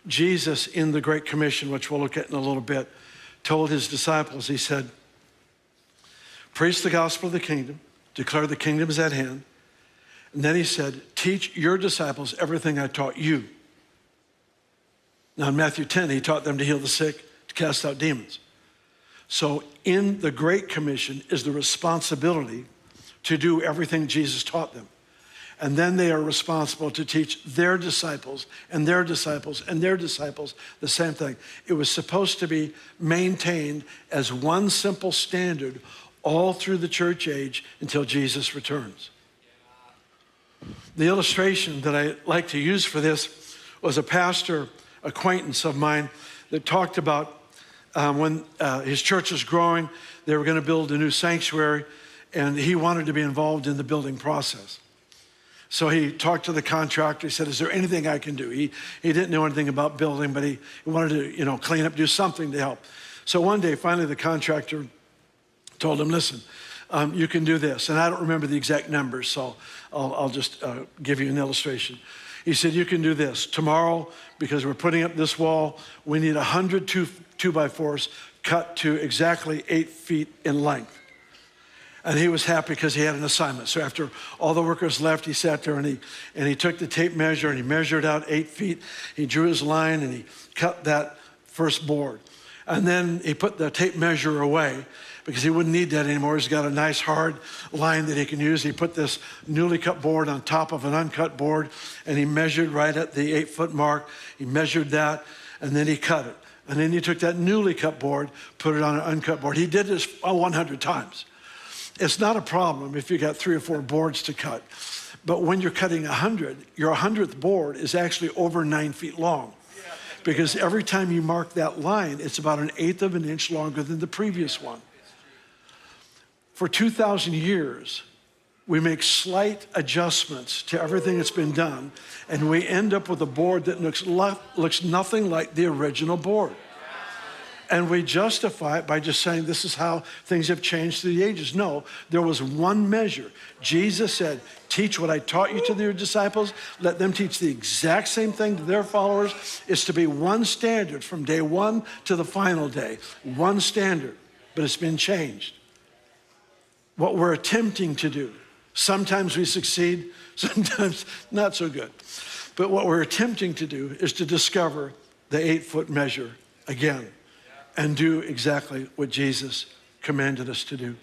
Jesus, in the Great Commission, which we'll look at in a little bit, told his disciples, he said, preach the gospel of the kingdom, declare the kingdom is at hand. And then he said, teach your disciples everything I taught you. Now in Matthew 10, he taught them to heal the sick, to cast out demons. So in the Great Commission is the responsibility to do everything Jesus taught them. And then they are responsible to teach their disciples and their disciples and their disciples the same thing. It was supposed to be maintained as one simple standard all through the church age until Jesus returns. The illustration that I like to use for this was a pastor acquaintance of mine that talked about when his church was growing, they were going to build a new sanctuary, and he wanted to be involved in the building process. So he talked to the contractor. He said, is there anything I can do? He didn't know anything about building, but he wanted to, clean up, do something to help. So one day, finally, the contractor told him, listen, you can do this. And I don't remember the exact numbers, so I'll just give you an illustration. He said, you can do this. Tomorrow, because we're putting up this wall, we need 100 2x4s cut to exactly 8 feet in length. And he was happy because he had an assignment. So after all the workers left, he sat there and he took the tape measure and he measured out 8 feet. He drew his line and he cut that first board. And then he put the tape measure away because he wouldn't need that anymore. He's got a nice hard line that he can use. He put this newly cut board on top of an uncut board, and he measured right at the 8-foot mark. He measured that, and then he cut it. And then he took that newly cut board, put it on an uncut board. He did this 100 times. It's not a problem if you got 3 or 4 boards to cut. But when you're cutting 100, your 100th board is actually over 9 feet long. Because every time you mark that line, it's about 1/8 of an inch longer than the previous one. For 2,000 years, we make slight adjustments to everything that's been done, and we end up with a board that looks nothing like the original board. And we justify it by just saying this is how things have changed through the ages. No, there was one measure. Jesus said, teach what I taught you to your disciples. Let them teach the exact same thing to their followers. It's to be one standard from day one to the final day. One standard, but it's been changed. What we're attempting to do, sometimes we succeed, sometimes not so good. But what we're attempting to do is to discover the 8-foot measure again and do exactly what Jesus commanded us to do.